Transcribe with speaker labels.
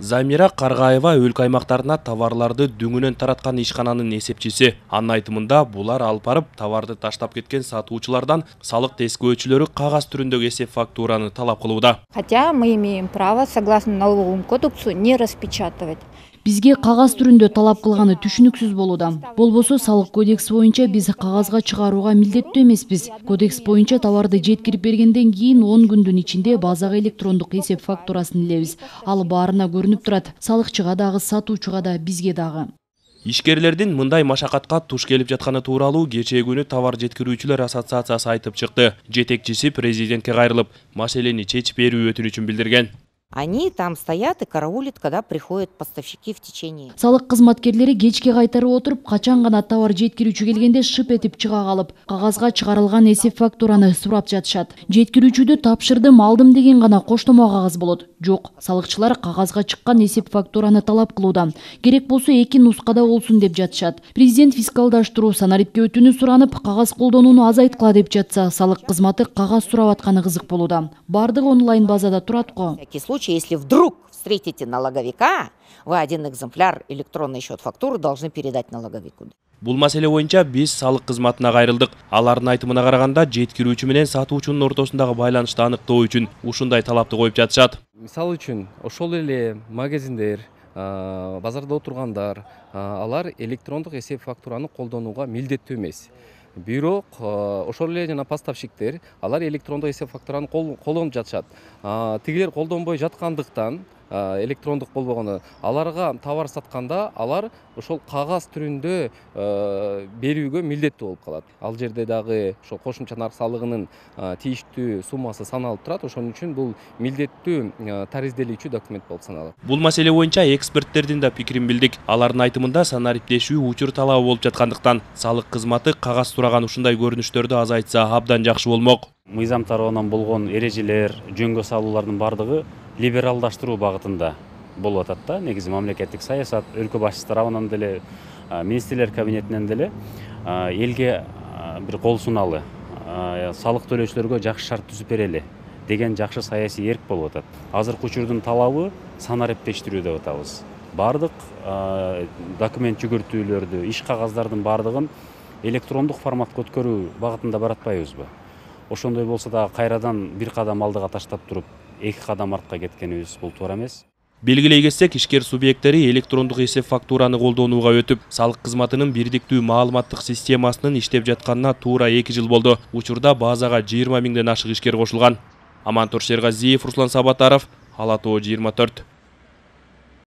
Speaker 1: Замира Каргаева өлкө аймактарына товарларды дүңүнөн тараткан ишкананын эсепчиси. Анын айтымында булар алып барып товарды таштап кеткен сатуучулардан салык тескөөчүлөрү кагаз түрүндөгү эсеп фактураны талап кылууда.
Speaker 2: Хотя мы имеем право, согласно налоговому кодексу, не распечатывать.
Speaker 3: Бизге кагаз түрүндө талап кылганы түшүнүксүз болууда. Болбосо салык кодекс боюнча биз кагазга чыгарууга милдеттүү эмеспиз. Кодекс боюнча товарды жеткирип бергенден кийин 10 күндүн ичинде базага электрондук эсеп фактурасын илебиз. Ал баарына көрүнүп турат. Салыкчыга дагы, сатуучуга да, бизге дагы.
Speaker 1: Ишкерлердин мындай машакатка туш келип жатканы тууралуу кечээ күнү товар жеткирүүчүлөр ассоциациясы айтып чыкты. Жетекчиси президентке кайрылып, маселени чечип берүү өтүнүчүн билдирген.
Speaker 4: Они там стоят и караулят, когда приходят поставщики в течение.
Speaker 3: Салык кызматкерлери кечке кайтарып отуруп, качан гана товар жеткирүүчү келгенде шып этип чыга калып, кагазга чыгарылган эсеп фактураны сурап жатышат. Жеткирүүчүдү тапшырдым, алдым деген гана коштомо кагаз болот. Жок, салыкчылар кагазга чыккан эсеп фактураны талап кылууда. Керек болсо 2 нускада болсун деп жатышат. Президент фискалдаштыруу санарипке өтүүнү суранып, кагаз колдонууну азайткыла деп жатса, салык кызматы кагаз сурап атканы кызык болууда. Бардыгы онлайн базада турат го.
Speaker 4: Если вдруг встретите налоговика, вы один экземпляр электронный счет фактуры должны передать налоговику.
Speaker 1: Бул маселе боюнча биз салык кызматына кайрылдык. Алардын айтымына караганда, жеткирүүчү менен сатуучунун ортосундагы байланышты аныктоо үчүн ушундай талапты коюп жатышат.
Speaker 5: Мисалы үчүн, ошол эле магазиндер, базарда отургандар, алар электрондук эсеп фактураны колдонууга милдеттүү эмес. Бирок ошол эле жана поставщиктер алар электрондук эсеп фактураны колдонуп жатышат. Тигилер колдонбой жаткандыктан, электрондук болбогону, аларга товар сатканда алар ошол кагаз түрүндө берүүгө милдеттүү болуп калат. Ал жерде дагы ошол кошумча нарк салыгынын тийиштүү суммасы саналып турат. Ошон үчүн бул милдеттүү таризделүүчү документ болуп саналат.
Speaker 1: Бул маселе боюнча эксперттердин да пикирин билдик. Алардын айтымында санариптешүү учур талабы болуп жаткандыктан, салык кызматы кагаз сураган ушундай көрүнүштөрдү азайтса абдан жакшы болмок.
Speaker 6: Мыйзам тарабынан болгон эрежелер, жөнгө салуулардын бардыгы либералдаштыруу багытында болуп атат да. Негизи мамлекеттик саясат, өлкө башчысы тарабынан деле, министрлер кабинетинен деле элге бир кол сунаалы, салык төлөөчүлөргө жакшы шарт түзүп берели деген жакшы саясий эрк болуп атат. Азыркы учурдун талабы санариптештирүү деп атабыз. Бардык документ жүгүртүүлөрдү, иш кагаздардын бардыгын электрондук форматка өткөрүү багытында баратпайбызбы? Ошондой болсо да кайрадан бир кадам алдыга таштап туруп, 2 кадам артка кеткенибиз бул туура эмес.
Speaker 1: Белгилей кетсек, ишкер субъекттери электрондук эсеп фактураны колдонууга өтүп, салык кызматынын бирдиктүү маалыматтык системасынын иштеп жатканына туура 2 жыл болду. Учурда базага 20 миңден ашык ишкер кошулган. Амантур Шергазиев, Руслан Сабатаров, Ала Тоо 24.